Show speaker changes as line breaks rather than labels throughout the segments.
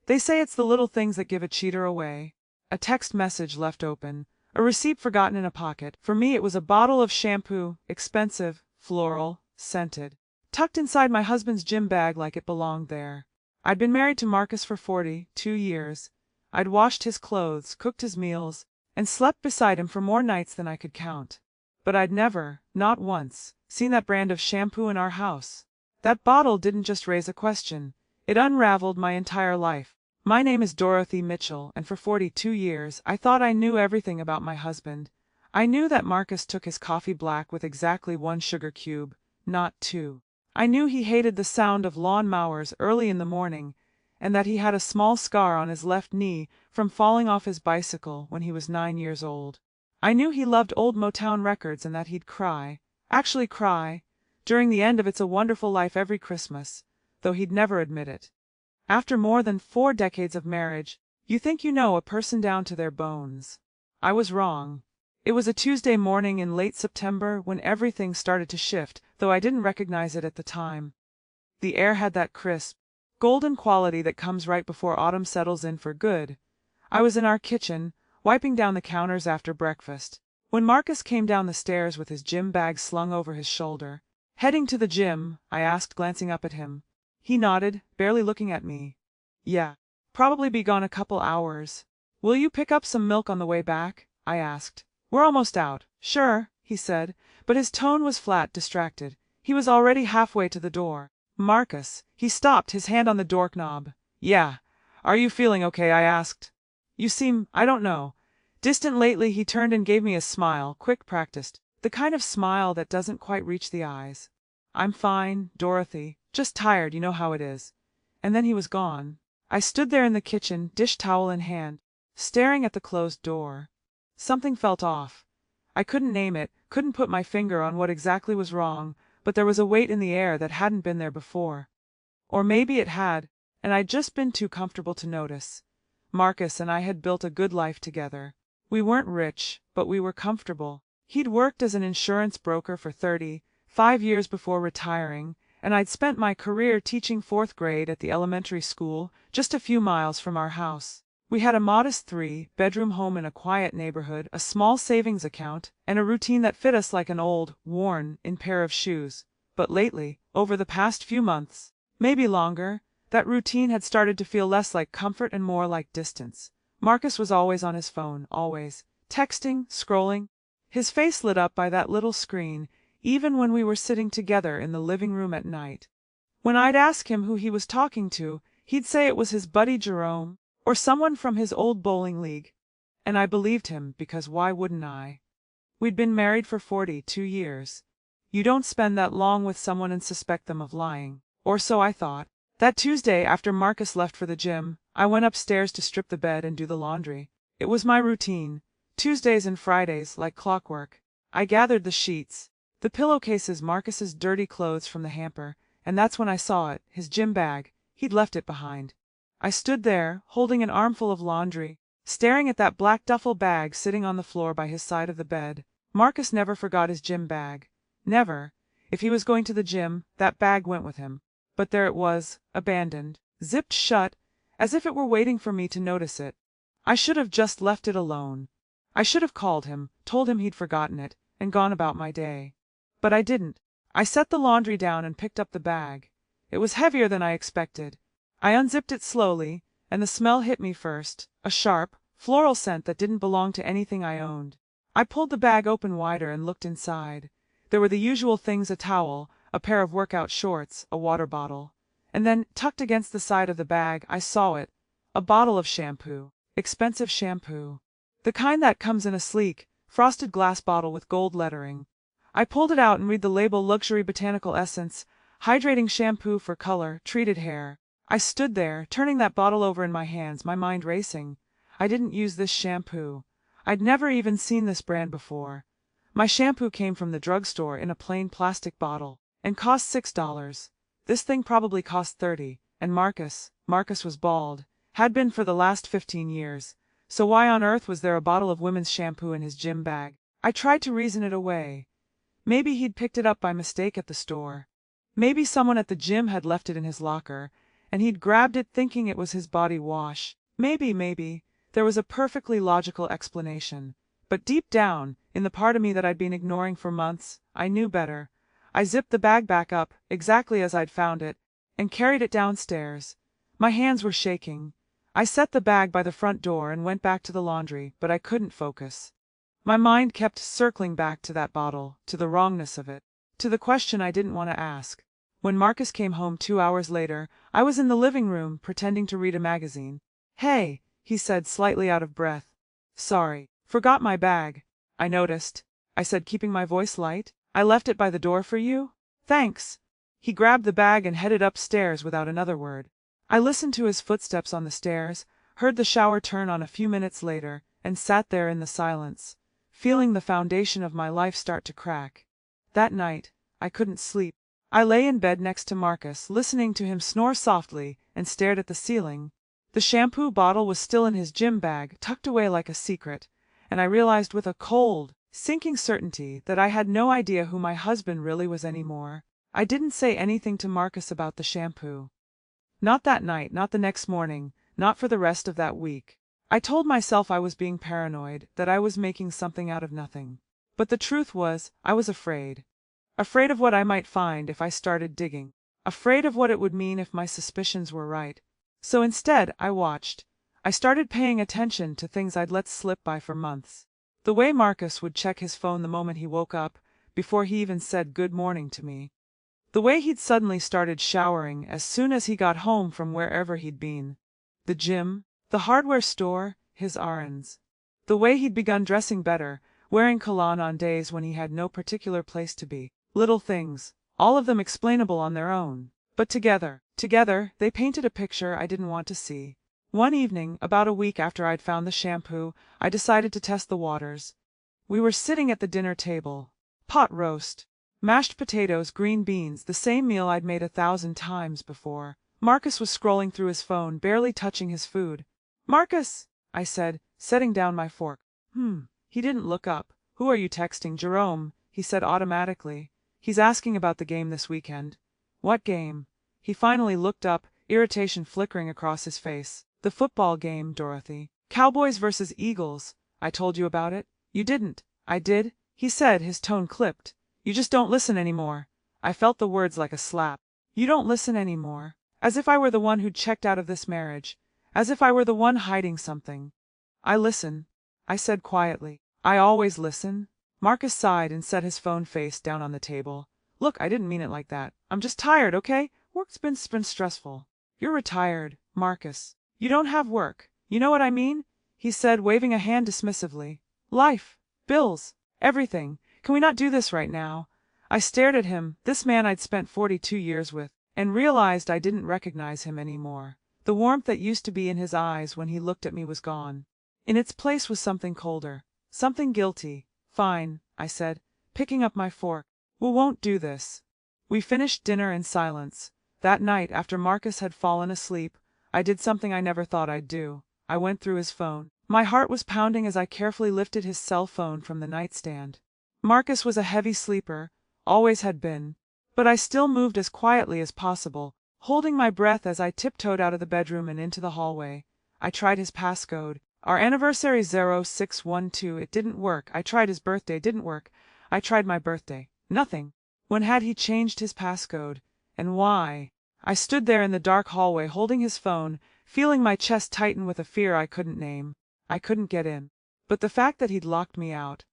They say it's the little things that give a cheater away. A text message left open, a receipt forgotten in a pocket. For me it was a bottle of shampoo, expensive, floral, scented, tucked inside my husband's gym bag like it belonged there. I'd been married to Marcus for 42 years. I'd washed his clothes, cooked his meals, and slept beside him for more nights than I could count. But I'd never, not once, seen that brand of shampoo in our house. That bottle didn't just raise a question, it unraveled my entire life. My name is Dorothy Mitchell, and for 42 years I thought I knew everything about my husband. I knew that Marcus took his coffee black with exactly 1 sugar cube, not 2. I knew he hated the sound of lawn mowers early in the morning, and that he had a small scar on his left knee from falling off his bicycle when he was 9 years old. I knew he loved old Motown records and that he'd cry, actually cry, during the end of It's a Wonderful Life every Christmas, though he'd never admit it. After more than 4 decades of marriage, you think you know a person down to their bones. I was wrong. It was a Tuesday morning in late September when everything started to shift, though I didn't recognize it at the time. The air had that crisp, golden quality that comes right before autumn settles in for good. I was in our kitchen, wiping down the counters after breakfast, when Marcus came down the stairs with his gym bag slung over his shoulder. "Heading to the gym?" I asked, glancing up at him. He nodded, barely looking at me. "Yeah. Probably be gone a couple hours." "Will you pick up some milk on the way back?" I asked. "We're almost out." "Sure," he said, but his tone was flat, distracted. He was already halfway to the door. "Marcus." He stopped, his hand on the doorknob. "Yeah. Are you feeling okay?" I asked. "You seem, I don't know, distant lately." He turned and gave me a smile, quick, practiced, the kind of smile that doesn't quite reach the eyes. "I'm fine, Dorothy. Just tired, you know how it is." And then he was gone. I stood there in the kitchen, dish towel in hand, staring at the closed door. Something felt off. I couldn't name it, couldn't put my finger on what exactly was wrong, but there was a weight in the air that hadn't been there before. Or maybe it had, and I'd just been too comfortable to notice. Marcus and I had built a good life together. We weren't rich, but we were comfortable. He'd worked as an insurance broker for 35 years before retiring, and I'd spent my career teaching 4th grade at the elementary school just a few miles from our house. We had a modest 3-bedroom home in a quiet neighborhood, a small savings account, and a routine that fit us like an old, worn-in pair of shoes. But lately, over the past few months, maybe longer, that routine had started to feel less like comfort and more like distance. Marcus was always on his phone, always, texting, scrolling. His face lit up by that little screen, even when we were sitting together in the living room at night. When I'd ask him who he was talking to, he'd say it was his buddy Jerome, or someone from his old bowling league. And I believed him, because why wouldn't I? We'd been married for 42 years. You don't spend that long with someone and suspect them of lying. Or so I thought. That Tuesday, after Marcus left for the gym, I went upstairs to strip the bed and do the laundry. It was my routine, Tuesdays and Fridays, like clockwork. I gathered the sheets, the pillowcases, Marcus's dirty clothes from the hamper, and that's when I saw it, his gym bag. He'd left it behind. I stood there, holding an armful of laundry, staring at that black duffel bag sitting on the floor by his side of the bed. Marcus never forgot his gym bag. Never. If he was going to the gym, that bag went with him. But there it was, abandoned, zipped shut, as if it were waiting for me to notice it. I should have just left it alone. I should have called him, told him he'd forgotten it, and gone about my day. But I didn't. I set the laundry down and picked up the bag. It was heavier than I expected. I unzipped it slowly, and the smell hit me first, a sharp, floral scent that didn't belong to anything I owned. I pulled the bag open wider and looked inside. There were the usual things: a towel, a pair of workout shorts, a water bottle. And then, tucked against the side of the bag, I saw it, a bottle of shampoo. Expensive shampoo. The kind that comes in a sleek, frosted glass bottle with gold lettering. I pulled it out and read the label: Luxury Botanical Essence, Hydrating Shampoo for Color, Treated Hair. I stood there, turning that bottle over in my hands, my mind racing. I didn't use this shampoo. I'd never even seen this brand before. My shampoo came from the drugstore in a plain plastic bottle, and cost $6. This thing probably cost 30, and Marcus was bald, had been for the last 15 years. So why on earth was there a bottle of women's shampoo in his gym bag? I tried to reason it away. Maybe he'd picked it up by mistake at the store. Maybe someone at the gym had left it in his locker, and he'd grabbed it thinking it was his body wash. Maybe, there was a perfectly logical explanation. But deep down, in the part of me that I'd been ignoring for months, I knew better. I zipped the bag back up, exactly as I'd found it, and carried it downstairs. My hands were shaking. I set the bag by the front door and went back to the laundry, but I couldn't focus. My mind kept circling back to that bottle, to the wrongness of it, to the question I didn't want to ask. When Marcus came home 2 hours later, I was in the living room, pretending to read a magazine. "Hey," he said, slightly out of breath. "Sorry, forgot my bag." "I noticed," I said, keeping my voice light. "I left it by the door for you." "Thanks." He grabbed the bag and headed upstairs without another word. I listened to his footsteps on the stairs, heard the shower turn on a few minutes later, and sat there in the silence, feeling the foundation of my life start to crack. That night, I couldn't sleep. I lay in bed next to Marcus, listening to him snore softly, and stared at the ceiling. The shampoo bottle was still in his gym bag, tucked away like a secret, and I realized with a cold, sinking certainty that I had no idea who my husband really was anymore. I didn't say anything to Marcus about the shampoo. Not that night, not the next morning, not for the rest of that week. I told myself I was being paranoid, that I was making something out of nothing. But the truth was, I was afraid. Afraid of what I might find if I started digging. Afraid of what it would mean if my suspicions were right. So instead, I watched. I started paying attention to things I'd let slip by for months. The way Marcus would check his phone the moment he woke up, before he even said good morning to me. The way he'd suddenly started showering as soon as he got home from wherever he'd been. The gym, the hardware store, his errands. The way he'd begun dressing better, wearing cologne on days when he had no particular place to be. Little things, all of them explainable on their own. But together, they painted a picture I didn't want to see. One evening, about a week after I'd found the shampoo, I decided to test the waters. We were sitting at the dinner table. Pot roast, mashed potatoes, green beans, the same meal I'd made 1,000 times before. Marcus was scrolling through his phone, barely touching his food. "Marcus," I said, setting down my fork. He didn't look up. "Who are you texting?" "Jerome," he said automatically. "He's asking about the game this weekend." "What game?" He finally looked up, irritation flickering across his face. "The football game, Dorothy. Cowboys versus Eagles. I told you about it." "You didn't." "I did," he said, his tone clipped. "You just don't listen anymore." I felt the words like a slap. "You don't listen anymore." As if I were the one who'd checked out of this marriage. As if I were the one hiding something. "I listen," I said quietly. "I always listen." Marcus sighed and set his phone face down on the table. "Look, I didn't mean it like that. I'm just tired, okay? Work's been stressful." "You're retired, Marcus. You don't have work. You know what I mean?" he said, waving a hand dismissively. "Life, bills, everything. Can we not do this right now?" I stared at him, this man I'd spent 42 years with, and realized I didn't recognize him anymore. The warmth that used to be in his eyes when he looked at me was gone. In its place was something colder, something guilty. "Fine," I said, picking up my fork. "We won't do this." We finished dinner in silence. That night, after Marcus had fallen asleep, I did something I never thought I'd do. I went through his phone. My heart was pounding as I carefully lifted his cell phone from the nightstand. Marcus was a heavy sleeper, always had been. But I still moved as quietly as possible, holding my breath as I tiptoed out of the bedroom and into the hallway. I tried his passcode. Our anniversary 0612, it didn't work. I tried his birthday, didn't work. I tried my birthday. Nothing. When had he changed his passcode? And why? I stood there in the dark hallway holding his phone, feeling my chest tighten with a fear I couldn't name. I couldn't get in. But the fact that he'd locked me out,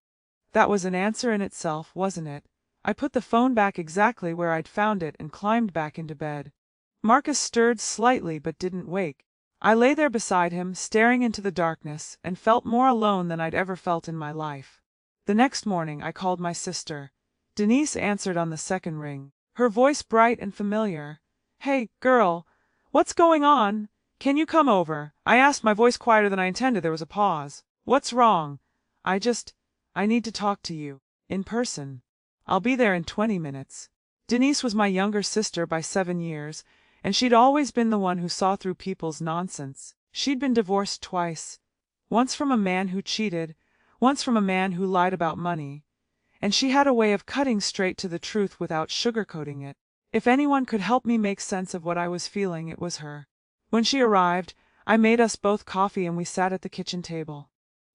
that was an answer in itself, wasn't it? I put the phone back exactly where I'd found it and climbed back into bed. Marcus stirred slightly but didn't wake. I lay there beside him, staring into the darkness, and felt more alone than I'd ever felt in my life. The next morning I called my sister. Denise answered on the second ring, her voice bright and familiar. "Hey, girl, what's going on? Can you come over?" I asked, my voice quieter than I intended. There was a pause. "What's wrong?" I need to talk to you. In person. I'll be there in 20 minutes. Denise was my younger sister by 7 years, and she'd always been the one who saw through people's nonsense. She'd been divorced twice. Once from a man who cheated, once from a man who lied about money. And she had a way of cutting straight to the truth without sugarcoating it. If anyone could help me make sense of what I was feeling, it was her. When she arrived, I made us both coffee and we sat at the kitchen table.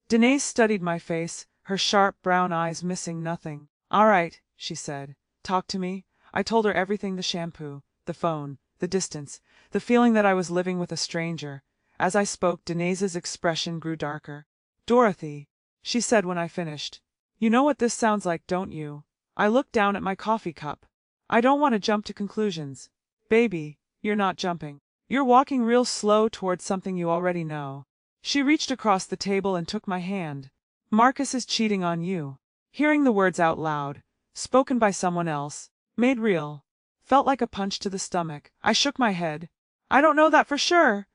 Denise studied my face, her sharp brown eyes missing nothing. "All right," she said. "Talk to me." I told her everything: the shampoo, the phone, the distance, the feeling that I was living with a stranger. As I spoke, Denise's expression grew darker. "Dorothy," she said when I finished, "you know what this sounds like, don't you?" I looked down at my coffee cup. "I don't want to jump to conclusions." "Baby, you're not jumping. You're walking real slow towards something you already know." She reached across the table and took my hand. "Marcus is cheating on you." Hearing the words out loud, spoken by someone else, made real, felt like a punch to the stomach. I shook my head. "I don't know that for sure."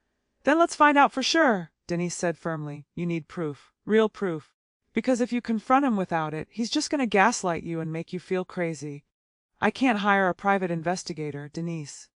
"Then let's find out for sure," Denise said firmly. "You need proof, real proof. Because if you confront him without it, he's just going to gaslight you and make you feel crazy." "I can't hire a private investigator, Denise.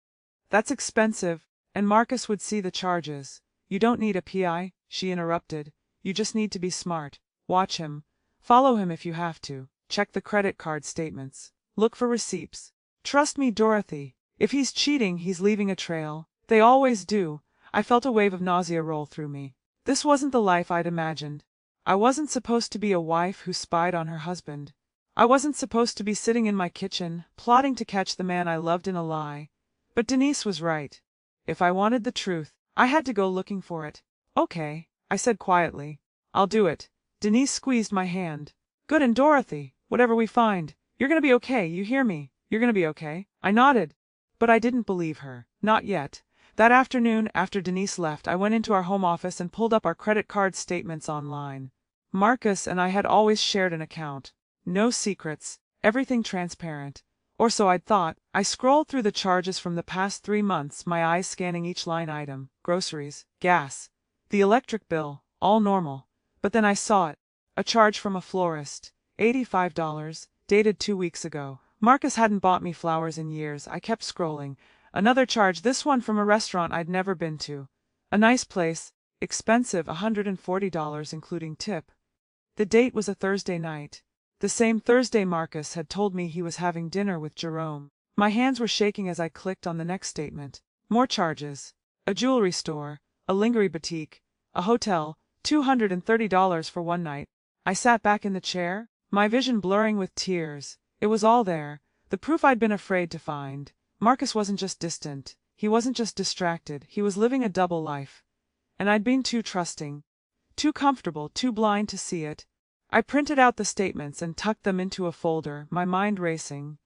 That's expensive, and Marcus would see the charges." "You don't need a PI," she interrupted. "You just need to be smart. Watch him. Follow him if you have to. Check the credit card statements. Look for receipts. Trust me, Dorothy. If he's cheating, he's leaving a trail. They always do." I felt a wave of nausea roll through me. This wasn't the life I'd imagined. I wasn't supposed to be a wife who spied on her husband. I wasn't supposed to be sitting in my kitchen, plotting to catch the man I loved in a lie. But Denise was right. If I wanted the truth, I had to go looking for it. "Okay," I said quietly. "I'll do it." Denise squeezed my hand. "Good, and Dorothy, whatever we find, you're gonna be okay, you hear me? You're gonna be okay." I nodded. But I didn't believe her. Not yet. That afternoon, after Denise left, I went into our home office and pulled up our credit card statements online. Marcus and I had always shared an account. No secrets, everything transparent. Or so I'd thought. I scrolled through the charges from the past 3 months, my eyes scanning each line item: groceries, gas, the electric bill, all normal. But then I saw it. A charge from a florist. $85, dated 2 weeks ago. Marcus hadn't bought me flowers in years. I kept scrolling. Another charge, this one from a restaurant I'd never been to. A nice place, expensive, $140 including tip. The date was a Thursday night. The same Thursday Marcus had told me he was having dinner with Jerome. My hands were shaking as I clicked on the next statement. More charges. A jewelry store, a lingerie boutique, a hotel, $230 for one night. I sat back in the chair, my vision blurring with tears. It was all there, the proof I'd been afraid to find. Marcus wasn't just distant, he wasn't just distracted, he was living a double life. And I'd been too trusting, too comfortable, too blind to see it. I printed out the statements and tucked them into a folder, my mind racing.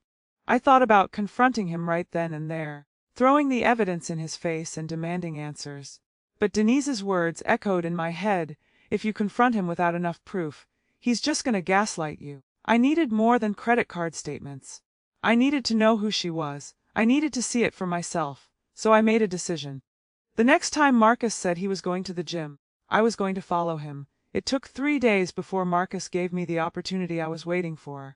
I thought about confronting him right then and there, throwing the evidence in his face and demanding answers. But Denise's words echoed in my head: if you confront him without enough proof, he's just gonna gaslight you. I needed more than credit card statements. I needed to know who she was. I needed to see it for myself. So I made a decision. The next time Marcus said he was going to the gym, I was going to follow him. It took 3 days before Marcus gave me the opportunity I was waiting for.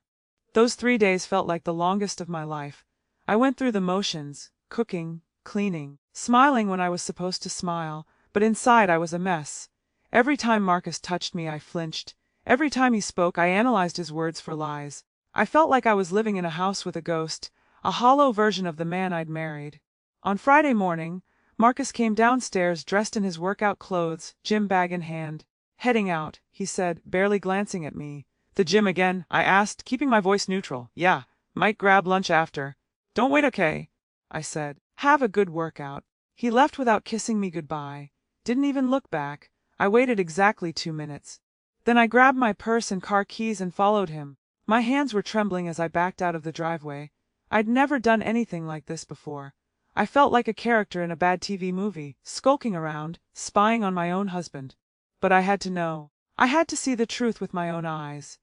Those 3 days felt like the longest of my life. I went through the motions, cooking, cleaning, smiling when I was supposed to smile, but inside I was a mess. Every time Marcus touched me, I flinched. Every time he spoke, I analyzed his words for lies. I felt like I was living in a house with a ghost, a hollow version of the man I'd married. On Friday morning, Marcus came downstairs dressed in his workout clothes, gym bag in hand. "Heading out," he said, barely glancing at me. "The gym again?" I asked, keeping my voice neutral. "Yeah, might grab lunch after." "Don't wait, okay?" I said. "Have a good workout." He left without kissing me goodbye. Didn't even look back. I waited exactly 2 minutes. Then I grabbed my purse and car keys and followed him. My hands were trembling as I backed out of the driveway. I'd never done anything like this before. I felt like a character in a bad TV movie, skulking around, spying on my own husband. But I had to know. I had to see the truth with my own eyes.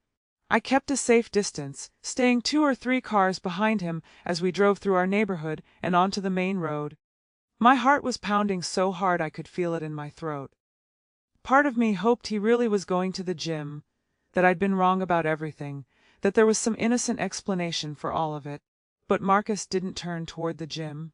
I kept a safe distance, staying 2 or 3 cars behind him as we drove through our neighborhood and onto the main road. My heart was pounding so hard I could feel it in my throat. Part of me hoped he really was going to the gym, that I'd been wrong about everything, that there was some innocent explanation for all of it. But Marcus didn't turn toward the gym.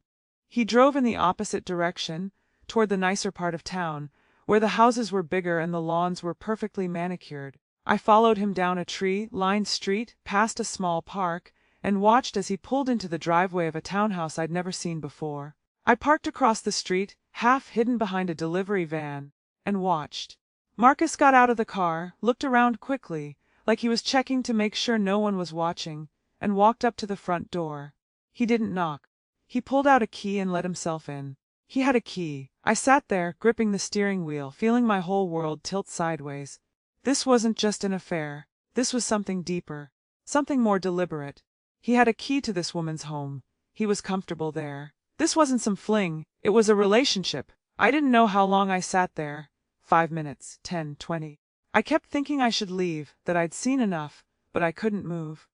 He drove in the opposite direction, toward the nicer part of town, where the houses were bigger and the lawns were perfectly manicured. I followed him down a tree-lined street, past a small park, and watched as he pulled into the driveway of a townhouse I'd never seen before. I parked across the street, half hidden behind a delivery van, and watched. Marcus got out of the car, looked around quickly, like he was checking to make sure no one was watching, and walked up to the front door. He didn't knock. He pulled out a key and let himself in. He had a key. I sat there, gripping the steering wheel, feeling my whole world tilt sideways. This wasn't just an affair. This was something deeper. Something more deliberate. He had a key to this woman's home. He was comfortable there. This wasn't some fling. It was a relationship. I didn't know how long I sat there. 5 minutes, 10, 20. I kept thinking I should leave, that I'd seen enough, but I couldn't move.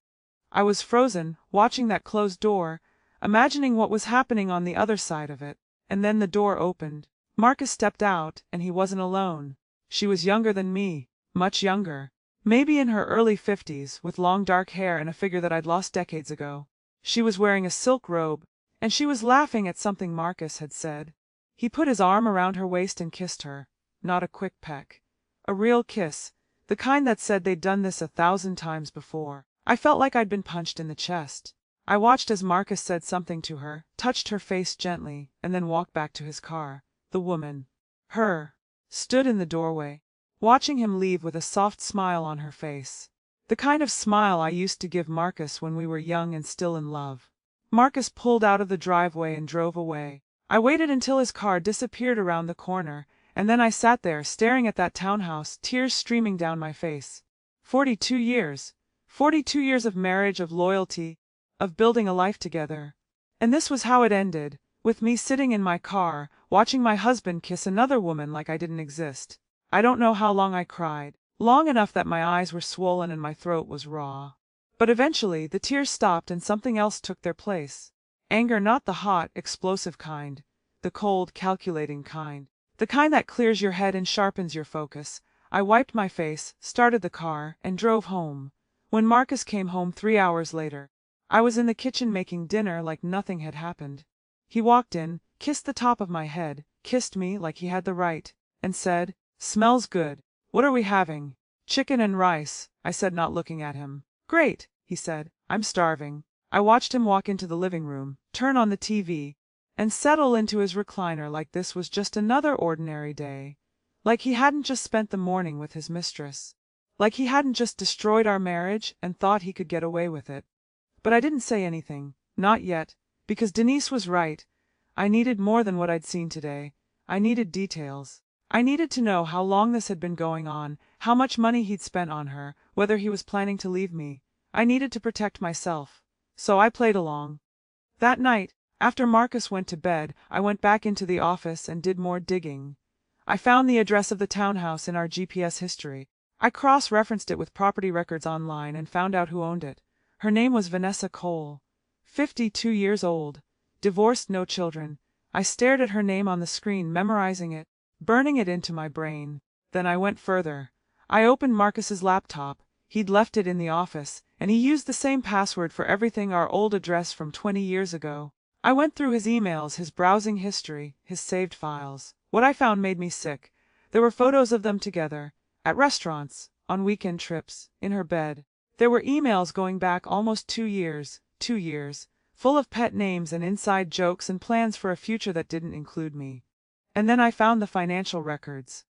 I was frozen, watching that closed door, imagining what was happening on the other side of it. And then the door opened. Marcus stepped out, and he wasn't alone. She was younger than me, much younger. Maybe in her early 50s, with long dark hair and a figure that I'd lost decades ago. She was wearing a silk robe, and she was laughing at something Marcus had said. He put his arm around her waist and kissed her. Not a quick peck. A real kiss, the kind that said they'd done this 1,000 times before. I felt like I'd been punched in the chest. I watched as Marcus said something to her, touched her face gently, and then walked back to his car. The woman, stood in the doorway, watching him leave with a soft smile on her face. The kind of smile I used to give Marcus when we were young and still in love. Marcus pulled out of the driveway and drove away. I waited until his car disappeared around the corner, and then I sat there staring at that townhouse, tears streaming down my face. 42 years. 42 years of marriage, of loyalty, of building a life together. And this was how it ended, with me sitting in my car, watching my husband kiss another woman like I didn't exist. I don't know how long I cried. Long enough that my eyes were swollen and my throat was raw. But eventually the tears stopped and something else took their place. Anger, not the hot, explosive kind. The cold, calculating kind. The kind that clears your head and sharpens your focus. I wiped my face, started the car, and drove home. When Marcus came home 3 hours later, I was in the kitchen making dinner like nothing had happened. He walked in, kissed the top of my head, kissed me like he had the right, and said, "Smells good. What are we having?" "Chicken and rice," I said, not looking at him. "Great," he said. "I'm starving." I watched him walk into the living room, turn on the TV, and settle into his recliner like this was just another ordinary day. Like he hadn't just spent the morning with his mistress. Like he hadn't just destroyed our marriage and thought he could get away with it. But I didn't say anything, not yet, because Denise was right. I needed more than what I'd seen today. I needed details. I needed to know how long this had been going on, how much money he'd spent on her, whether he was planning to leave me. I needed to protect myself. So I played along. That night, after Marcus went to bed, I went back into the office and did more digging. I found the address of the townhouse in our GPS history. I cross-referenced it with property records online and found out who owned it. Her name was Vanessa Cole. 52 years old. Divorced, no children. I stared at her name on the screen, memorizing it, burning it into my brain. Then I went further. I opened Marcus's laptop. He'd left it in the office, and he used the same password for everything, our old address from 20 years ago. I went through his emails, his browsing history, his saved files. What I found made me sick. There were photos of them together. At restaurants, on weekend trips, in her bed. There were emails going back almost 2 years, full of pet names and inside jokes and plans for a future that didn't include me. And then I found the financial records.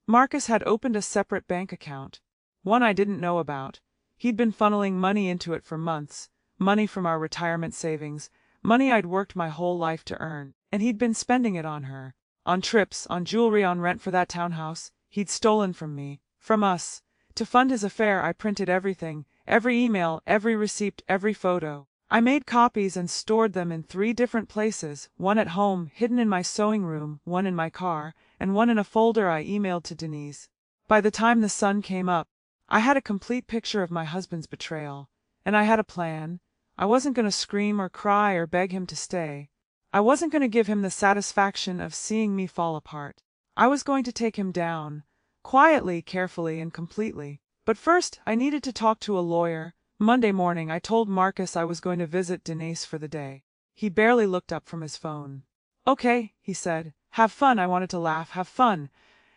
Marcus had opened a separate bank account, one I didn't know about. He'd been funneling money into it for months, money from our retirement savings, money I'd worked my whole life to earn, and he'd been spending it on her, on trips, on jewelry, on rent for that townhouse he'd stolen from me. From us. To fund his affair, I printed everything, every email, every receipt, every photo. I made copies and stored them in 3 different places, one at home, hidden in my sewing room, one in my car, and one in a folder I emailed to Denise. By the time the sun came up, I had a complete picture of my husband's betrayal, and I had a plan. I wasn't going to scream or cry or beg him to stay. I wasn't going to give him the satisfaction of seeing me fall apart. I was going to take him down. Quietly, carefully, and completely. But first, I needed to talk to a lawyer. Monday morning, I told Marcus I was going to visit Denise for the day. He barely looked up from his phone. "Okay," he said. "Have fun." I wanted to laugh. Have fun.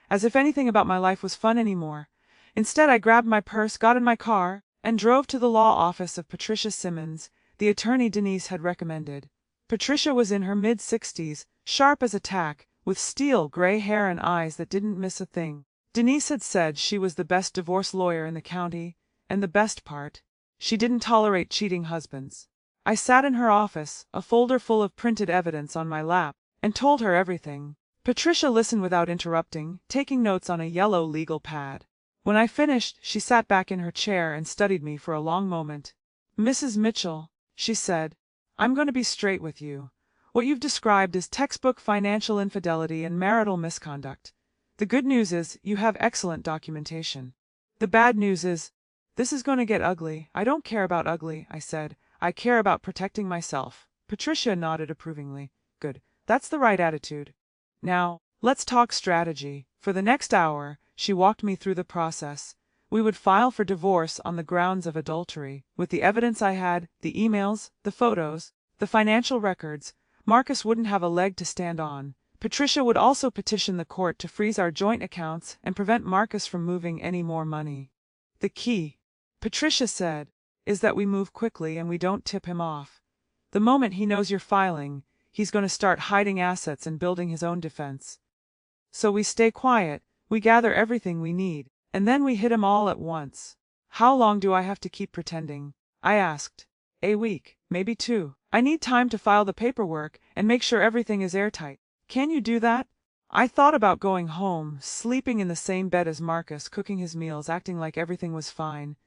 As if anything about my life was fun anymore. Instead, I grabbed my purse, got in my car, and drove to the law office of Patricia Simmons, the attorney Denise had recommended. Patricia was in her mid-60s, sharp as a tack, with steel gray hair and eyes that didn't miss a thing. Denise had said she was the best divorce lawyer in the county, and the best part, she didn't tolerate cheating husbands. I sat in her office, a folder full of printed evidence on my lap, and told her everything. Patricia listened without interrupting, taking notes on a yellow legal pad. When I finished, she sat back in her chair and studied me for a long moment. "Mrs. Mitchell," she said, "I'm going to be straight with you. What you've described is textbook financial infidelity and marital misconduct. The good news is you have excellent documentation. The bad news is, this is going to get ugly." "I don't care about ugly," I said. "I care about protecting myself." Patricia nodded approvingly. "Good. That's the right attitude. Now, let's talk strategy." For the next hour, she walked me through the process. We would file for divorce on the grounds of adultery. With the evidence I had, the emails, the photos, the financial records, Marcus wouldn't have a leg to stand on. Patricia would also petition the court to freeze our joint accounts and prevent Marcus from moving any more money. "The key," Patricia said, "is that we move quickly and we don't tip him off. The moment he knows you're filing, he's going to start hiding assets and building his own defense. So we stay quiet, we gather everything we need, and then we hit him all at once." "How long do I have to keep pretending?" I asked. "A week, maybe 2. I need time to file the paperwork and make sure everything is airtight." "Can you do that?" I thought about going home, sleeping in the same bed as Marcus, cooking his meals, acting like everything was fine.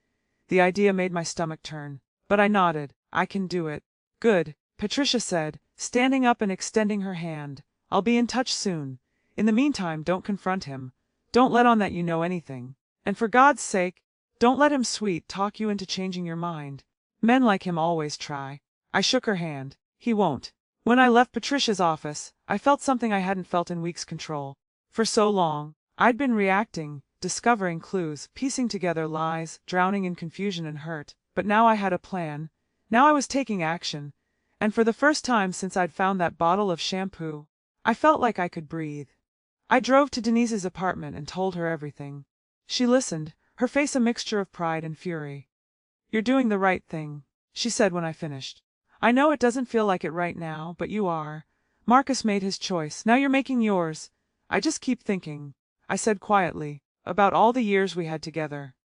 The idea made my stomach turn, but I nodded. "I can do it." "Good," Patricia said, standing up and extending her hand. "I'll be in touch soon. In the meantime, don't confront him. Don't let on that you know anything. And for God's sake, don't let him sweet talk you into changing your mind. Men like him always try." I shook her hand. "He won't." When I left Patricia's office, I felt something I hadn't felt in weeks: control. For so long, I'd been reacting, discovering clues, piecing together lies, drowning in confusion and hurt. But now I had a plan. Now I was taking action. And for the first time since I'd found that bottle of shampoo, I felt like I could breathe. I drove to Denise's apartment and told her everything. She listened, her face a mixture of pride and fury. "You're doing the right thing," she said when I finished. "I know it doesn't feel like it right now, but you are. Marcus made his choice, now you're making yours. I just keep thinking," I said quietly, "about all the years we had together.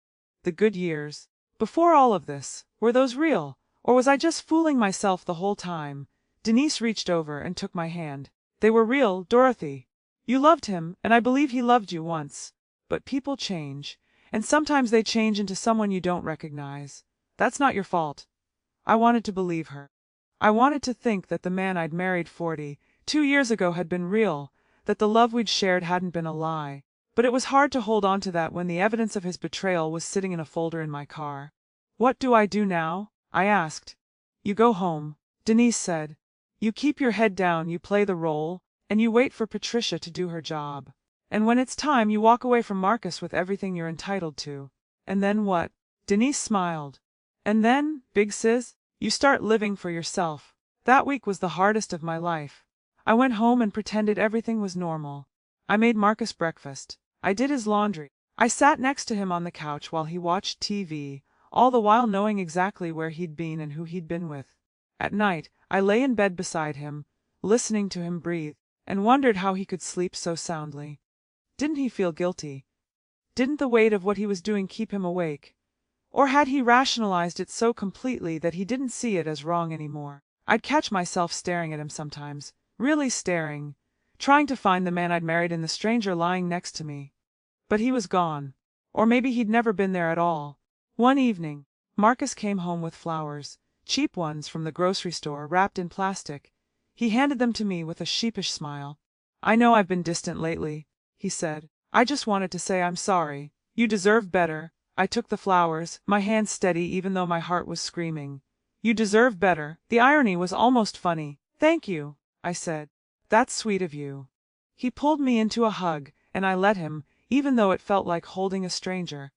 The good years. Before all of this, were those real, or was I just fooling myself the whole time?" Denise reached over and took my hand. "They were real, Dorothy. You loved him, and I believe he loved you once. But people change, and sometimes they change into someone you don't recognize. That's not your fault." I wanted to believe her. I wanted to think that the man I'd married 42 years ago had been real, that the love we'd shared hadn't been a lie. But it was hard to hold on to that when the evidence of his betrayal was sitting in a folder in my car. "What do I do now?" I asked. "You go home," Denise said. "You keep your head down, you play the role, and you wait for Patricia to do her job. And when it's time, you walk away from Marcus with everything you're entitled to." "And then what?" Denise smiled. "And then, big sis, you start living for yourself." That week was the hardest of my life. I went home and pretended everything was normal. I made Marcus breakfast. I did his laundry. I sat next to him on the couch while he watched TV, all the while knowing exactly where he'd been and who he'd been with. At night, I lay in bed beside him, listening to him breathe, and wondered how he could sleep so soundly. Didn't he feel guilty? Didn't the weight of what he was doing keep him awake? Or had he rationalized it so completely that he didn't see it as wrong anymore? I'd catch myself staring at him sometimes, really staring, trying to find the man I'd married in the stranger lying next to me. But he was gone. Or maybe he'd never been there at all. One evening, Marcus came home with flowers, cheap ones from the grocery store, wrapped in plastic. He handed them to me with a sheepish smile. "I know I've been distant lately," he said. "I just wanted to say I'm sorry. You deserve better." I took the flowers, my hand steady even though my heart was screaming. "You deserve better." The irony was almost funny. "Thank you," I said. "That's sweet of you." He pulled me into a hug, and I let him, even though it felt like holding a stranger.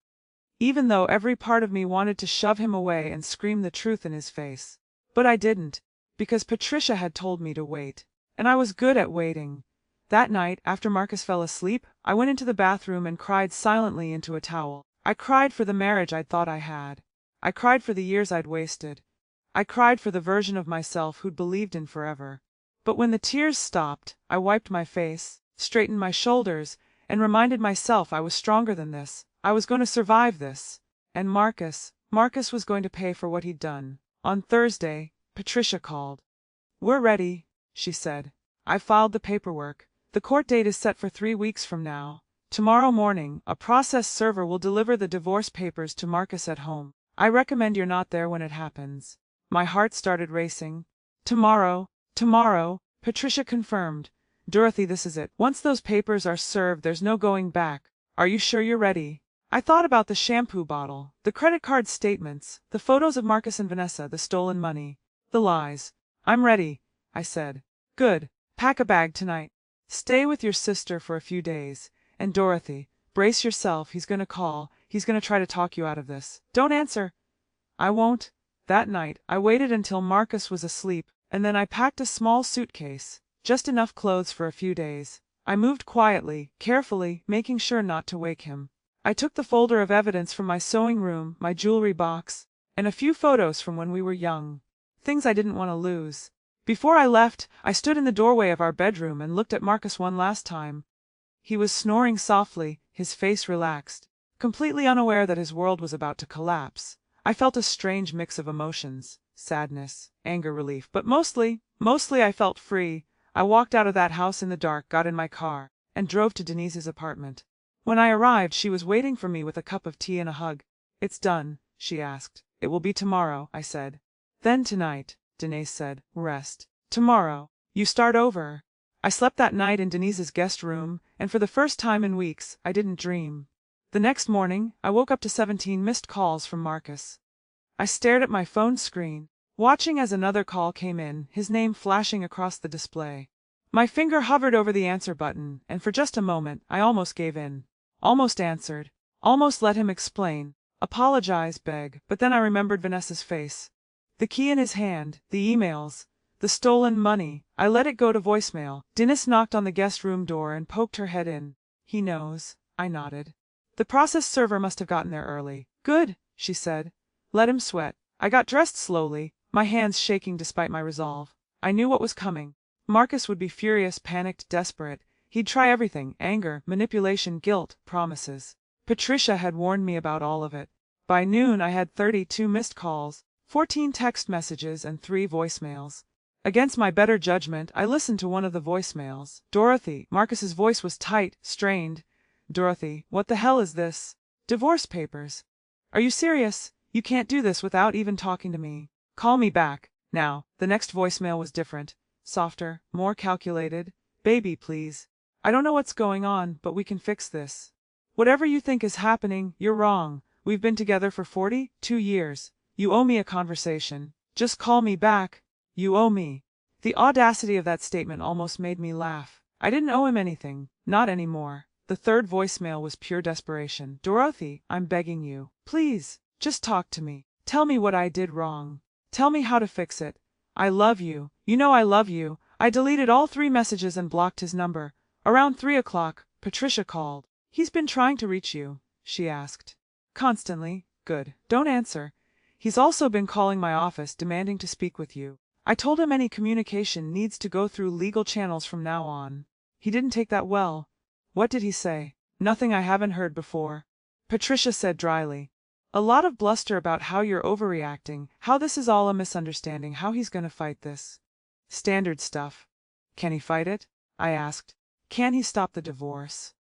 Even though every part of me wanted to shove him away and scream the truth in his face. But I didn't, because Patricia had told me to wait. And I was good at waiting. That night, after Marcus fell asleep, I went into the bathroom and cried silently into a towel. I cried for the marriage I'd thought I had. I cried for the years I'd wasted. I cried for the version of myself who'd believed in forever. But when the tears stopped, I wiped my face, straightened my shoulders, and reminded myself I was stronger than this. I was going to survive this. And Marcus was going to pay for what he'd done. On Thursday, Patricia called. "We're ready," she said. "I've filed the paperwork. The court date is set for 3 weeks from now. Tomorrow morning, a process server will deliver the divorce papers to Marcus at home. I recommend you're not there when it happens." My heart started racing. Tomorrow, Patricia confirmed. "Dorothy, this is it. Once those papers are served, there's no going back. Are you sure you're ready?" I thought about the shampoo bottle, the credit card statements, the photos of Marcus and Vanessa, the stolen money, the lies. "I'm ready," I said. "Good. Pack a bag tonight. Stay with your sister for a few days. And Dorothy, brace yourself, he's gonna call. He's gonna try to talk you out of this. Don't answer." "I won't." That night, I waited until Marcus was asleep, and then I packed a small suitcase, just enough clothes for a few days. I moved quietly, carefully, making sure not to wake him. I took the folder of evidence from my sewing room, my jewelry box, and a few photos from when we were young. Things I didn't want to lose. Before I left, I stood in the doorway of our bedroom and looked at Marcus one last time. He was snoring softly, his face relaxed, completely unaware that his world was about to collapse. I felt a strange mix of emotions, sadness, anger, relief, but mostly I felt free. I walked out of that house in the dark, got in my car, and drove to Denise's apartment. When I arrived, she was waiting for me with a cup of tea and a hug. "It's done?" she asked. "It will be tomorrow," I said. "Then tonight," Denise said. "Rest. Tomorrow, you start over." I slept that night in Denise's guest room, and for the first time in weeks, I didn't dream. The next morning, I woke up to 17 missed calls from Marcus. I stared at my phone screen, watching as another call came in, his name flashing across the display. My finger hovered over the answer button, and for just a moment, I almost gave in. Almost answered. Almost let him explain. Apologize, beg, but then I remembered Vanessa's face. The key in his hand, the emails, the stolen money. I let it go to voicemail. Denise knocked on the guest room door and poked her head in. "He knows," I nodded. "The process server must have gotten there early." "Good," she said. "Let him sweat." I got dressed slowly, my hands shaking despite my resolve. I knew what was coming. Marcus would be furious, panicked, desperate. He'd try everything: anger, manipulation, guilt, promises. Patricia had warned me about all of it. By noon I had 32 missed calls, 14 text messages, and 3 voicemails. Against my better judgment, I listened to one of the voicemails. "Dorothy." Marcus's voice was tight, strained. "Dorothy, what the hell is this? Divorce papers. Are you serious? You can't do this without even talking to me. Call me back, now." The next voicemail was different, softer, more calculated. "Baby, please. I don't know what's going on, but we can fix this. Whatever you think is happening, you're wrong. We've been together for 42 years. You owe me a conversation. Just call me back. You owe me." The audacity of that statement almost made me laugh. I didn't owe him anything, not anymore. The third voicemail was pure desperation. "Dorothy, I'm begging you. Please, just talk to me. Tell me what I did wrong. Tell me how to fix it. I love you. You know I love you." I deleted all 3 messages and blocked his number. Around 3 o'clock, Patricia called. "He's been trying to reach you?" she asked. "Constantly." "Good. Don't answer. He's also been calling my office, demanding to speak with you. I told him any communication needs to go through legal channels from now on. He didn't take that well." "What did he say?" "Nothing I haven't heard before," Patricia said dryly. "A lot of bluster about how you're overreacting, how this is all a misunderstanding, how he's gonna fight this. Standard stuff." "Can he fight it?" I asked. "Can he stop the divorce?"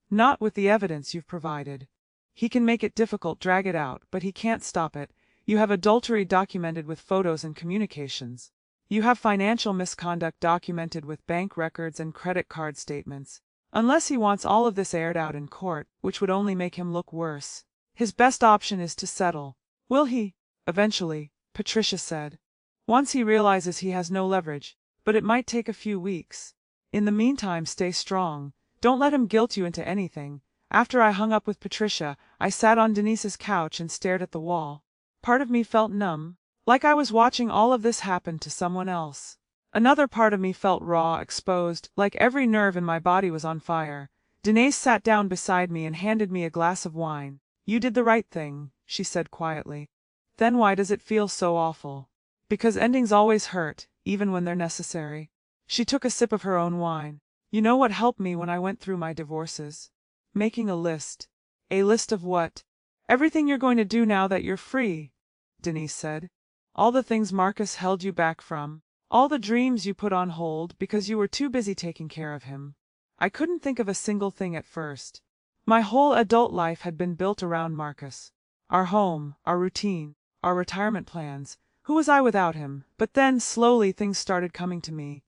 "Not with the evidence you've provided. He can make it difficult, drag it out, but he can't stop it. You have adultery documented with photos and communications. You have financial misconduct documented with bank records and credit card statements. Unless he wants all of this aired out in court, which would only make him look worse, his best option is to settle." "Will he?" "Eventually," Patricia said. "Once he realizes he has no leverage, but it might take a few weeks. In the meantime, stay strong. Don't let him guilt you into anything." After I hung up with Patricia, I sat on Denise's couch and stared at the wall. Part of me felt numb, like I was watching all of this happen to someone else. Another part of me felt raw, exposed, like every nerve in my body was on fire. Denise sat down beside me and handed me a glass of wine. "You did the right thing," she said quietly. "Then why does it feel so awful?" Because endings always hurt, even when they're necessary. She took a sip of her own wine. You know what helped me when I went through my divorces? Making a list. A list of what? Everything you're going to do now that you're free, Denise said. All the things Marcus held you back from. All the dreams you put on hold because you were too busy taking care of him. I couldn't think of a single thing at first. My whole adult life had been built around Marcus. Our home, our routine, our retirement plans. Who was I without him? But then, slowly, things started coming to me.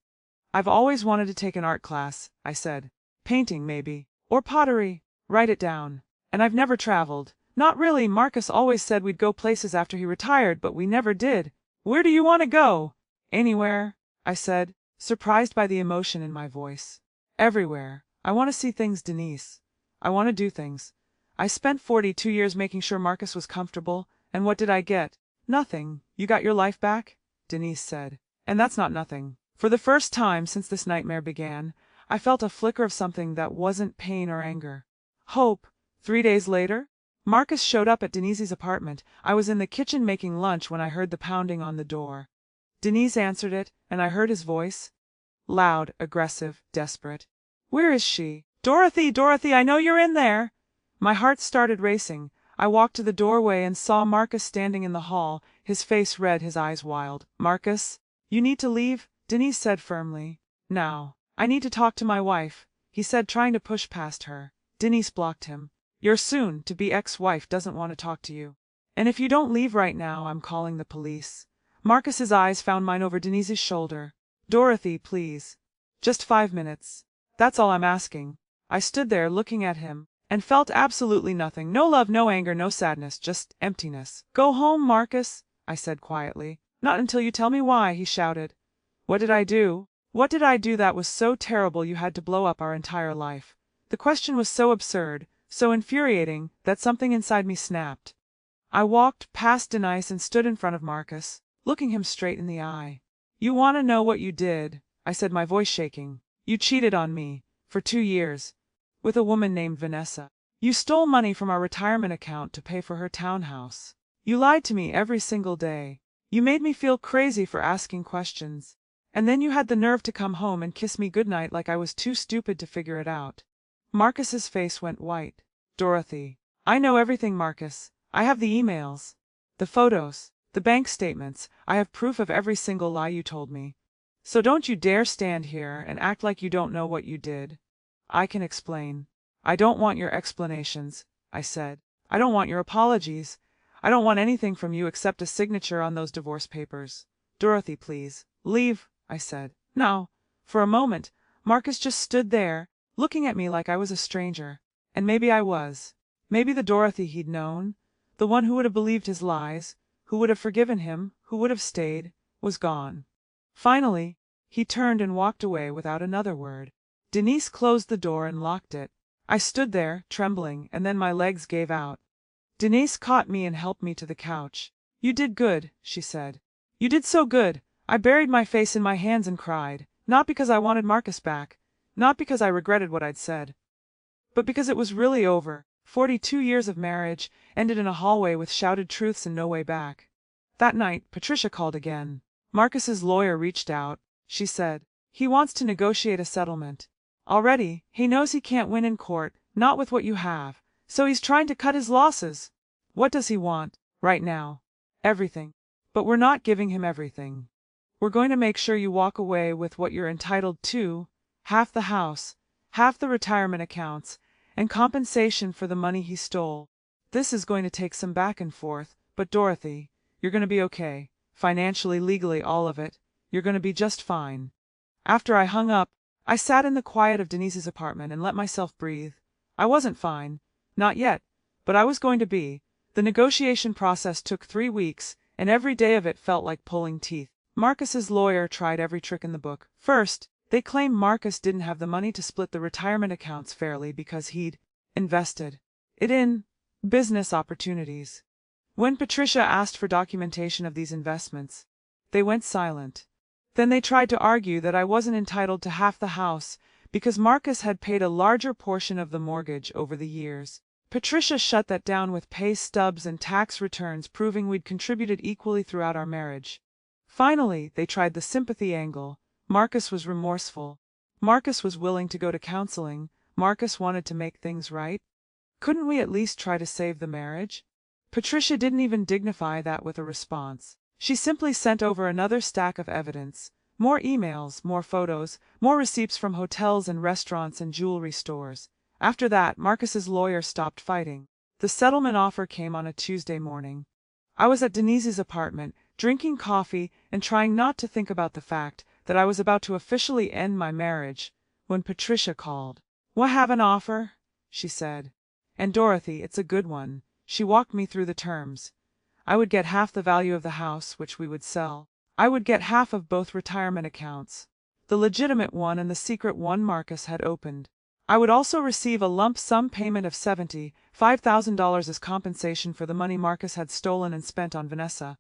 I've always wanted to take an art class, I said. Painting, maybe. Or pottery. Write it down. And I've never traveled. Not really. Marcus always said we'd go places after he retired, but we never did. Where do you want to go? Anywhere, I said, surprised by the emotion in my voice. Everywhere. I want to see things, Denise. I want to do things. I spent 42 years making sure Marcus was comfortable, and what did I get? Nothing. You got your life back? Denise said. And that's not nothing. For the first time since this nightmare began, I felt a flicker of something that wasn't pain or anger. Hope. 3 days later, Marcus showed up at Denise's apartment. I was in the kitchen making lunch when I heard the pounding on the door. Denise answered it, and I heard his voice. Loud, aggressive, desperate. Where is she? Dorothy, Dorothy, I know you're in there! My heart started racing. I walked to the doorway and saw Marcus standing in the hall, his face red, his eyes wild. Marcus, you need to leave, Denise said firmly. Now. I need to talk to my wife, he said, trying to push past her. Denise blocked him. Your soon-to-be ex-wife doesn't want to talk to you. And if you don't leave right now, I'm calling the police. Marcus's eyes found mine over Denise's shoulder. Dorothy, please. Just 5 minutes. That's all I'm asking. I stood there looking at him, and felt absolutely nothing. No love, no anger, no sadness, just emptiness. Go home, Marcus, I said quietly. Not until you tell me why, he shouted. What did I do? What did I do that was so terrible you had to blow up our entire life? The question was so absurd, so infuriating, that something inside me snapped. I walked past Denise and stood in front of Marcus, looking him straight in the eye. You want to know what you did, I said, my voice shaking. You cheated on me, for 2 years, with a woman named Vanessa. You stole money from our retirement account to pay for her townhouse. You lied to me every single day. You made me feel crazy for asking questions. And then you had the nerve to come home and kiss me goodnight like I was too stupid to figure it out. Marcus's face went white. Dorothy. I know everything, Marcus. I have the emails, the photos, the bank statements. I have proof of every single lie you told me. So don't you dare stand here and act like you don't know what you did. I can explain. I don't want your explanations, I said. I don't want your apologies. I don't want anything from you except a signature on those divorce papers. Dorothy, please. Leave, I said. No. For a moment, Marcus just stood there, looking at me like I was a stranger. And maybe I was. Maybe the Dorothy he'd known, the one who would have believed his lies, who would have forgiven him, who would have stayed, was gone. Finally, he turned and walked away without another word. Denise closed the door and locked it. I stood there, trembling, and then my legs gave out. Denise caught me and helped me to the couch. You did good, she said. You did so good. I buried my face in my hands and cried, not because I wanted Marcus back, not because I regretted what I'd said, but because it was really over. 42 years of marriage ended in a hallway with shouted truths and no way back. That night, Patricia called again. Marcus's lawyer reached out, she said. He wants to negotiate a settlement. Already, he knows he can't win in court, not with what you have, so he's trying to cut his losses. What does he want, right now? Everything. But we're not giving him everything. We're going to make sure you walk away with what you're entitled to, half the house, half the retirement accounts, and compensation for the money he stole. This is going to take some back and forth, but Dorothy, you're going to be okay. Financially, legally, all of it. You're going to be just fine. After I hung up, I sat in the quiet of Denise's apartment and let myself breathe. I wasn't fine. Not yet. But I was going to be. The negotiation process took 3 weeks, and every day of it felt like pulling teeth. Marcus's lawyer tried every trick in the book. First, they claimed Marcus didn't have the money to split the retirement accounts fairly because he'd invested it in business opportunities. When Patricia asked for documentation of these investments, they went silent. Then they tried to argue that I wasn't entitled to half the house because Marcus had paid a larger portion of the mortgage over the years. Patricia shut that down with pay stubs and tax returns proving we'd contributed equally throughout our marriage. Finally, they tried the sympathy angle. Marcus was remorseful. Marcus was willing to go to counseling. Marcus wanted to make things right. Couldn't we at least try to save the marriage? Patricia didn't even dignify that with a response. She simply sent over another stack of evidence. More emails, more photos, more receipts from hotels and restaurants and jewelry stores. After that, Marcus's lawyer stopped fighting. The settlement offer came on a Tuesday morning. I was at Denise's apartment, drinking coffee and trying not to think about the fact that I was about to officially end my marriage, when Patricia called. "We have an offer," she said. "And Dorothy, it's a good one." She walked me through the terms. I would get half the value of the house, which we would sell. I would get half of both retirement accounts, the legitimate one and the secret one Marcus had opened. I would also receive a lump sum payment of $75,000 as compensation for the money Marcus had stolen and spent on Vanessa.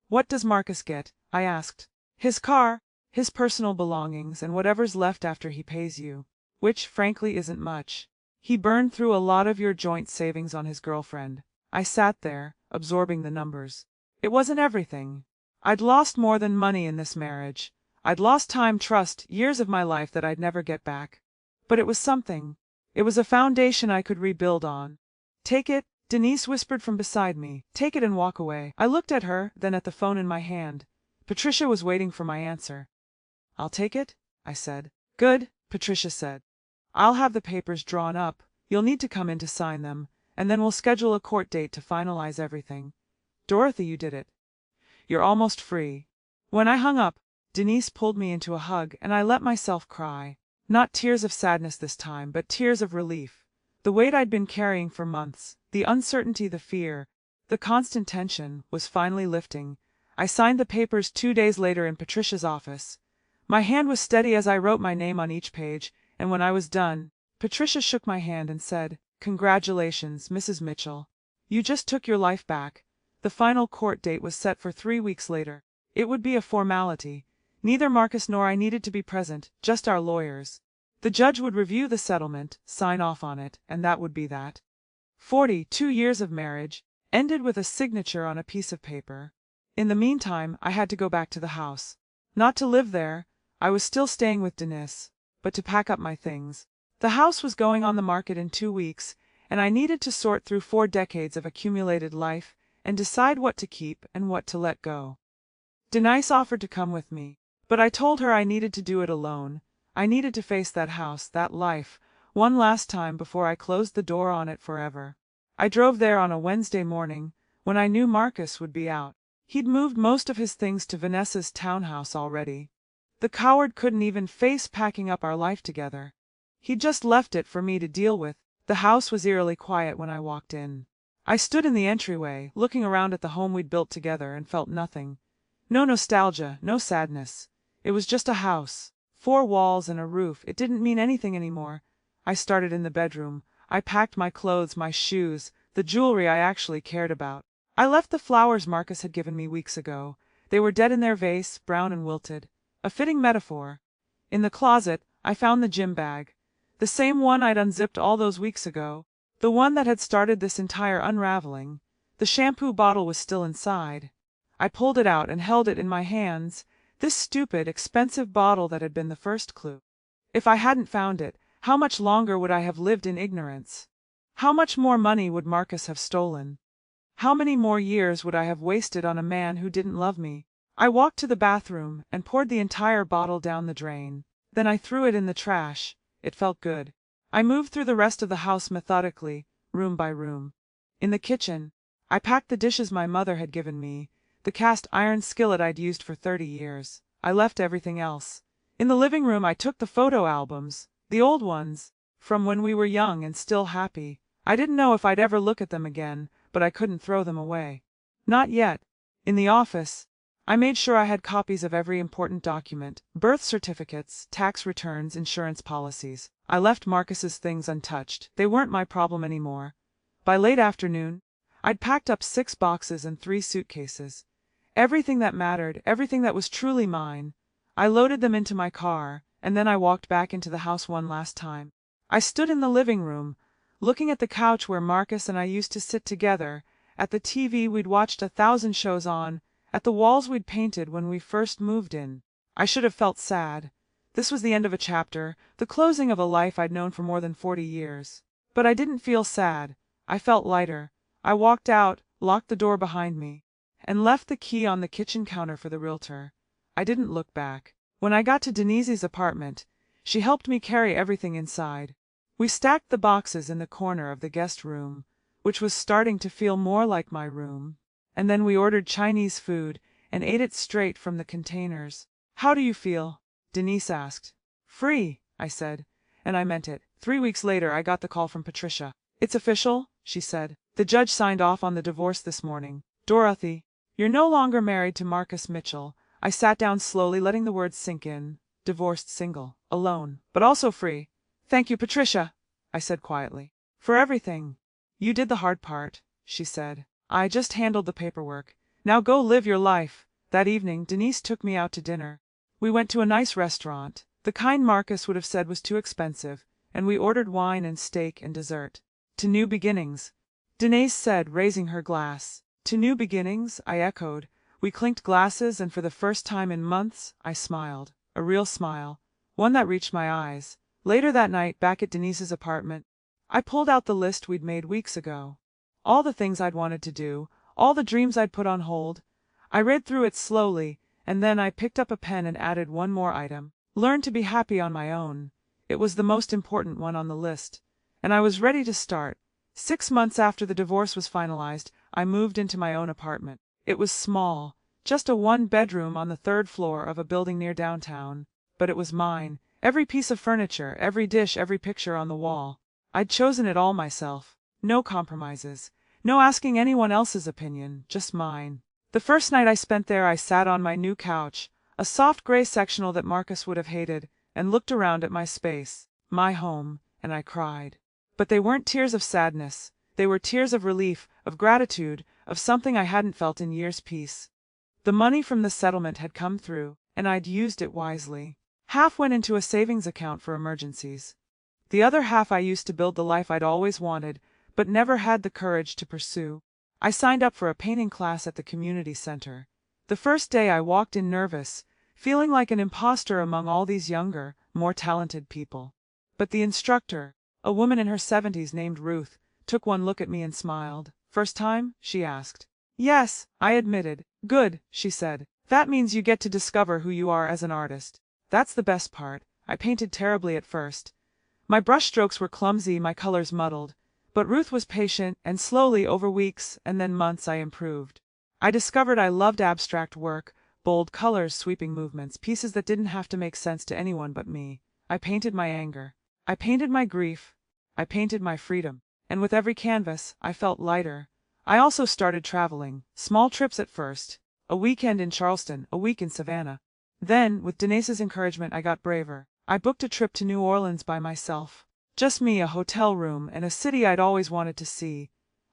"What does Marcus get?" I asked. "His car, his personal belongings, and whatever's left after he pays you. Which, frankly, isn't much. He burned through a lot of your joint savings on his girlfriend." I sat there, absorbing the numbers. It wasn't everything. I'd lost more than money in this marriage. I'd lost time, trust, years of my life that I'd never get back. But it was something. It was a foundation I could rebuild on. "Take it," Denise whispered from beside me. "Take it and walk away." I looked at her, then at the phone in my hand. Patricia was waiting for my answer. "I'll take it," I said. "Good," Patricia said. "I'll have the papers drawn up. You'll need to come in to sign them, and then we'll schedule a court date to finalize everything. Dorothy, you did it. You're almost free." When I hung up, Denise pulled me into a hug and I let myself cry. Not tears of sadness this time, but tears of relief. The weight I'd been carrying for months, the uncertainty, the fear, the constant tension, was finally lifting. I signed the papers 2 days later in Patricia's office. My hand was steady as I wrote my name on each page, and when I was done, Patricia shook my hand and said, "Congratulations, Mrs. Mitchell. You just took your life back." The final court date was set for 3 weeks later. It would be a formality. Neither Marcus nor I needed to be present, just our lawyers. The judge would review the settlement, sign off on it, and that would be that. 42 years of marriage ended with a signature on a piece of paper. In the meantime, I had to go back to the house. Not to live there, I was still staying with Denise, but to pack up my things. The house was going on the market in 2 weeks, and I needed to sort through 4 decades of accumulated life and decide what to keep and what to let go. Denise offered to come with me, but I told her I needed to do it alone. I needed to face that house, that life, one last time before I closed the door on it forever. I drove there on a Wednesday morning, when I knew Marcus would be out. He'd moved most of his things to Vanessa's townhouse already. The coward couldn't even face packing up our life together. He'd just left it for me to deal with. The house was eerily quiet when I walked in. I stood in the entryway, looking around at the home we'd built together, and felt nothing. No nostalgia, no sadness. It was just a house. 4 walls and a roof. It didn't mean anything anymore. I started in the bedroom. I packed my clothes, my shoes, the jewelry I actually cared about. I left the flowers Marcus had given me weeks ago. They were dead in their vase, brown and wilted. A fitting metaphor. In the closet, I found the gym bag. The same one I'd unzipped all those weeks ago. The one that had started this entire unraveling. The shampoo bottle was still inside. I pulled it out and held it in my hands. This stupid, expensive bottle that had been the first clue. If I hadn't found it, how much longer would I have lived in ignorance? How much more money would Marcus have stolen? How many more years would I have wasted on a man who didn't love me? I walked to the bathroom and poured the entire bottle down the drain. Then I threw it in the trash. It felt good. I moved through the rest of the house methodically, room by room. In the kitchen, I packed the dishes my mother had given me, the cast iron skillet I'd used for 30 years. I left everything else. In the living room, I took the photo albums, the old ones, from when we were young and still happy. I didn't know if I'd ever look at them again, but I couldn't throw them away. Not yet. In the office, I made sure I had copies of every important document, birth certificates, tax returns, insurance policies. I left Marcus's things untouched. They weren't my problem anymore. By late afternoon, I'd packed up 6 boxes and 3 suitcases. Everything that mattered, everything that was truly mine. I loaded them into my car, and then I walked back into the house one last time. I stood in the living room, looking at the couch where Marcus and I used to sit together, at the TV we'd watched 1,000 shows on, at the walls we'd painted when we first moved in. I should have felt sad. This was the end of a chapter, the closing of a life I'd known for more than 40 years. But I didn't feel sad. I felt lighter. I walked out, locked the door behind me, and left the key on the kitchen counter for the realtor. I didn't look back. When I got to Denise's apartment, she helped me carry everything inside. We stacked the boxes in the corner of the guest room, which was starting to feel more like my room, and then we ordered Chinese food and ate it straight from the containers. "How do you feel?" Denise asked. "Free," I said, and I meant it. 3 weeks later I got the call from Patricia. "It's official," she said. "The judge signed off on the divorce this morning. Dorothy, you're no longer married to Marcus Mitchell." I sat down slowly, letting the words sink in. Divorced, single, alone, but also free. "Thank you, Patricia," I said quietly. "For everything." "You did the hard part," she said. "I just handled the paperwork. Now go live your life." That evening, Denise took me out to dinner. We went to a nice restaurant, the kind Marcus would have said was too expensive, and we ordered wine and steak and dessert. "To new beginnings," Denise said, raising her glass. "To new beginnings," I echoed. We clinked glasses, and for the first time in months, I smiled. A real smile, one that reached my eyes. Later that night, back at Denise's apartment, I pulled out the list we'd made weeks ago. All the things I'd wanted to do, all the dreams I'd put on hold. I read through it slowly, and then I picked up a pen and added one more item. Learn to be happy on my own. It was the most important one on the list, and I was ready to start. 6 months after the divorce was finalized, I moved into my own apartment. It was small, just a one-bedroom on the 3rd floor of a building near downtown, but it was mine. Every piece of furniture, every dish, every picture on the wall. I'd chosen it all myself. No compromises. No asking anyone else's opinion, just mine. The first night I spent there, I sat on my new couch, a soft gray sectional that Marcus would have hated, and looked around at my space, my home, and I cried. But they weren't tears of sadness. They were tears of relief, of gratitude, of something I hadn't felt in years. Peace. The money from the settlement had come through, and I'd used it wisely. Half went into a savings account for emergencies. The other half I used to build the life I'd always wanted, but never had the courage to pursue. I signed up for a painting class at the community center. The first day I walked in nervous, feeling like an imposter among all these younger, more talented people. But the instructor, a woman in her 70s named Ruth, took one look at me and smiled. "First time?" she asked. "Yes," I admitted. "Good," she said. "That means you get to discover who you are as an artist. That's the best part." I painted terribly at first. My brushstrokes were clumsy, my colors muddled. But Ruth was patient, and slowly, over weeks and then months, I improved. I discovered I loved abstract work, bold colors, sweeping movements, pieces that didn't have to make sense to anyone but me. I painted my anger. I painted my grief. I painted my freedom. And with every canvas, I felt lighter. I also started traveling, small trips at first. A weekend in Charleston, a week in Savannah. Then, with Denise's encouragement, I got braver. I booked a trip to New Orleans by myself. Just me, a hotel room, and a city I'd always wanted to see.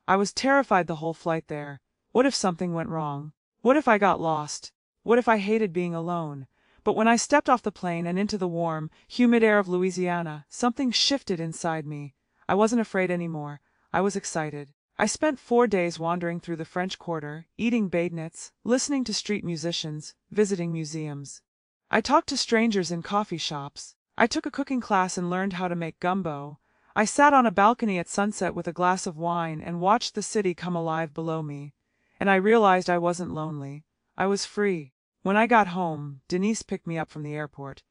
I was terrified the whole flight there. What if something went wrong? What if I got lost? What if I hated being alone? But when I stepped off the plane and into the warm, humid air of Louisiana, something shifted inside me. I wasn't afraid anymore. I was excited. I spent 4 days wandering through the French Quarter, eating badnets, listening to street musicians, visiting museums. I talked to strangers in coffee shops. I took a cooking class and learned how to make gumbo. I sat on a balcony at sunset with a glass of wine and watched the city come alive below me. And I realized I wasn't lonely. I was free. When I got home, Denise picked me up from the airport.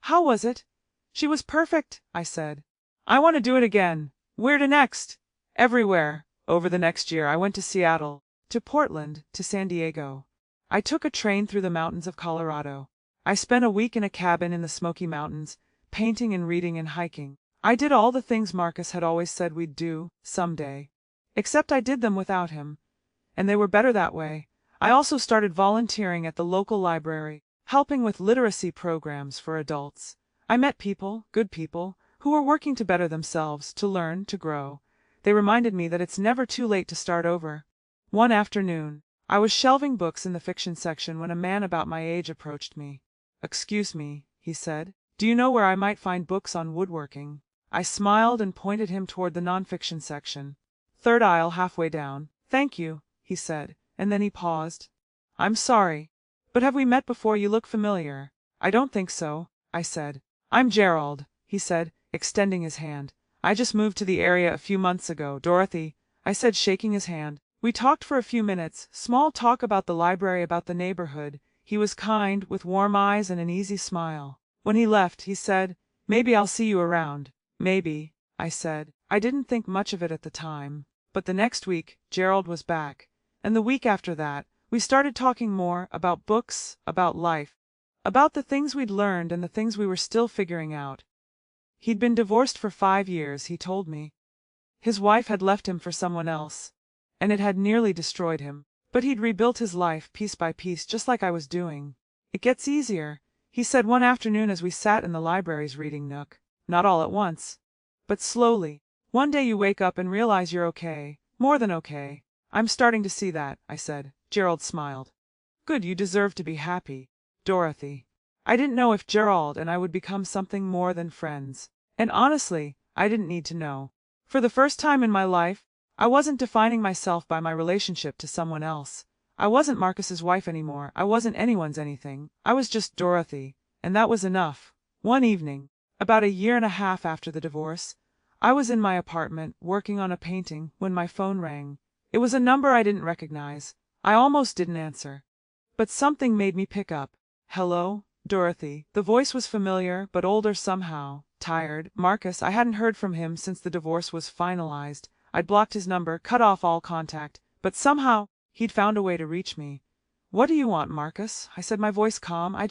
"How was it?" "She was perfect," I said. "I want to do it again." "Where to next?" "Everywhere." Over the next year, I went to Seattle, to Portland, to San Diego. I took a train through the mountains of Colorado. I spent a week in a cabin in the Smoky Mountains, painting and reading and hiking. I did all the things Marcus had always said we'd do, someday. Except I did them without him. And they were better that way. I also started volunteering at the local library, helping with literacy programs for adults. I met people, good people, who were working to better themselves, to learn, to grow. They reminded me that it's never too late to start over. One afternoon, I was shelving books in the fiction section when a man about my age approached me. "Excuse me," he said. "Do you know where I might find books on woodworking?" I smiled and pointed him toward the nonfiction section. "Third aisle, halfway down." "Thank you," he said, and then he paused. I'm sorry. But have we met before? You look familiar. I don't think so, I said. I'm Gerald, he said, extending his hand. I just moved to the area a few months ago. Dorothy, I said, shaking his hand. We talked for a few minutes, small talk about the library, about the neighborhood. He was kind, with warm eyes and an easy smile. When he left, he said, maybe I'll see you around. Maybe, I said. I didn't think much of it at the time. But the next week, Gerald was back. And the week after that, we started talking more about books, about life, about the things we'd learned and the things we were still figuring out. He'd been divorced for 5 years, he told me. His wife had left him for someone else, and it had nearly destroyed him. But he'd rebuilt his life piece by piece, just like I was doing. It gets easier, he said one afternoon as we sat in the library's reading nook. Not all at once, but slowly. One day you wake up and realize you're okay, more than okay. I'm starting to see that, I said. Gerald smiled. Good, you deserve to be happy, Dorothy. I didn't know if Gerald and I would become something more than friends. And honestly, I didn't need to know. For the first time in my life, I wasn't defining myself by my relationship to someone else. I wasn't Marcus's wife anymore. I wasn't anyone's anything. I was just Dorothy, and that was enough. One evening, about a year and a half after the divorce, I was in my apartment, working on a painting, when my phone rang. It was a number I didn't recognize. I almost didn't answer. But something made me pick up. Hello, Dorothy. The voice was familiar, but older somehow. Tired. Marcus. I hadn't heard from him since the divorce was finalized. I'd blocked his number, cut off all contact, but somehow, he'd found a way to reach me. What do you want, Marcus? I said, my voice calm. I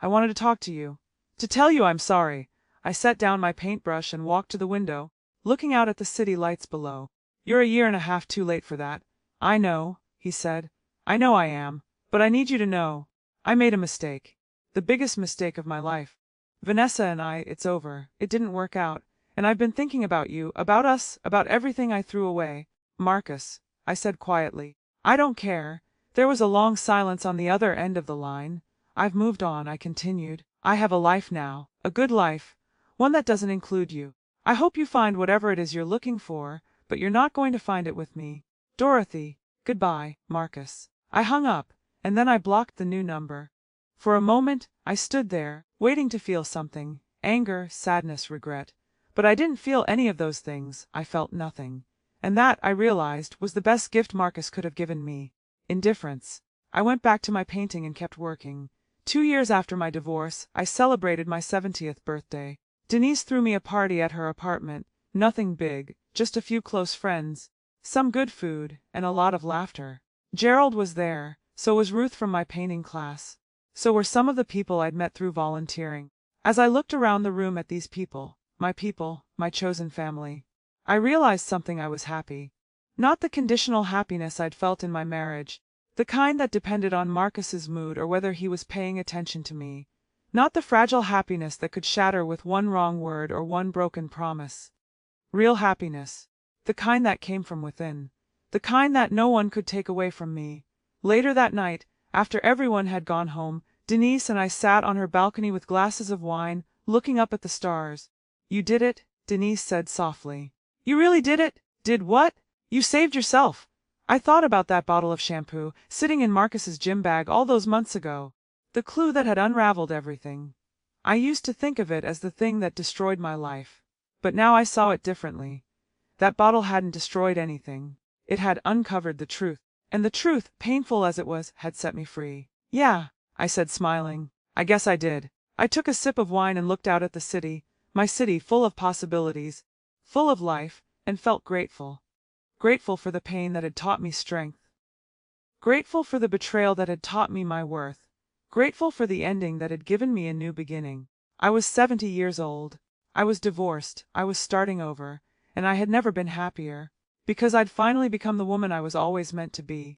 wanted to talk to you. To tell you I'm sorry. I set down my paintbrush and walked to the window, looking out at the city lights below. You're a year and a half too late for that. I know, he said. I know I am, but I need you to know. I made a mistake. The biggest mistake of my life. Vanessa and I, it's over. It didn't work out. And I've been thinking about you, about us, about everything I threw away. Marcus, I said quietly. I don't care. There was a long silence on the other end of the line. I've moved on, I continued. I have a life now, a good life, one that doesn't include you. I hope you find whatever it is you're looking for, but you're not going to find it with me. Dorothy, goodbye, Marcus. I hung up, and then I blocked the new number. For a moment, I stood there, waiting to feel something, anger, sadness, regret. But I didn't feel any of those things. I felt nothing. And that, I realized, was the best gift Marcus could have given me. Indifference. I went back to my painting and kept working. 2 years after my divorce, I celebrated my 70th birthday. Denise threw me a party at her apartment. Nothing big, just a few close friends, some good food, and a lot of laughter. Gerald was there, so was Ruth from my painting class. So were some of the people I'd met through volunteering. As I looked around the room at these people, my chosen family, I realized something. I was happy. Not the conditional happiness I'd felt in my marriage, the kind that depended on Marcus's mood or whether he was paying attention to me. Not the fragile happiness that could shatter with one wrong word or one broken promise. Real happiness. The kind that came from within. The kind that no one could take away from me. Later that night, after everyone had gone home, Denise and I sat on her balcony with glasses of wine, looking up at the stars. You did it, Denise said softly. You really did it? Did what? You saved yourself. I thought about that bottle of shampoo, sitting in Marcus's gym bag all those months ago. The clue that had unraveled everything. I used to think of it as the thing that destroyed my life. But now I saw it differently. That bottle hadn't destroyed anything. It had uncovered the truth. And the truth, painful as it was, had set me free. Yeah, I said, smiling. I guess I did. I took a sip of wine and looked out at the city, my city full of possibilities, full of life, and felt grateful. Grateful for the pain that had taught me strength. Grateful for the betrayal that had taught me my worth. Grateful for the ending that had given me a new beginning. I was 70 years old. I was divorced. I was starting over. And I had never been happier. Because I'd finally become the woman I was always meant to be.